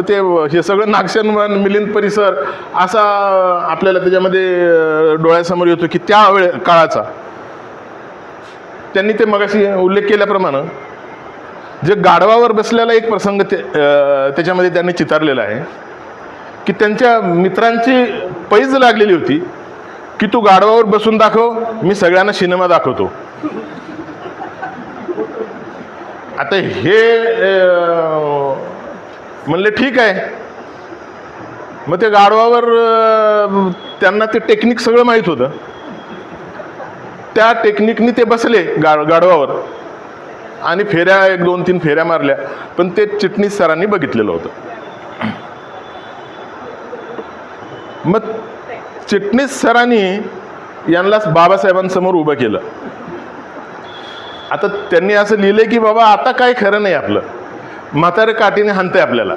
ते हे सगळं नागशनवन मिलिंद परिसर असा आपल्याला त्याच्यामध्ये डोळ्यासमोर येतो की त्या काळाचा त्यांनी ते मगाशी उल्लेख केल्याप्रमाणे जे गाढवावर बसलेला एक प्रसंग त्याच्यामध्ये त्यांनी चितारलेला आहे की त्यांच्या मित्रांची पैज लागलेली होती की तू गाढवावर बसून दाखव, मी सगळ्यांना सिनेमा दाखवतो. आता हे म्हणले ठीक आहे. मग ते गाढवावर त्यांना ते टेक्निक सगळं माहीत होतं. त्या टेक्निकनी ते बसले गाढवावर आणि फेऱ्या 1-2-3 फेऱ्या मारल्या. पण ते चिटणीस सरांनी बघितलेलं होतं. मग चिटणीस सरांनी यांना बाबासाहेबांसमोर उभं केलं. आता त्यांनी असं लिहिलंय की बाबा आता काय खरं नाही, आपलं म्हातारं काठीने हाणतंय आपल्याला.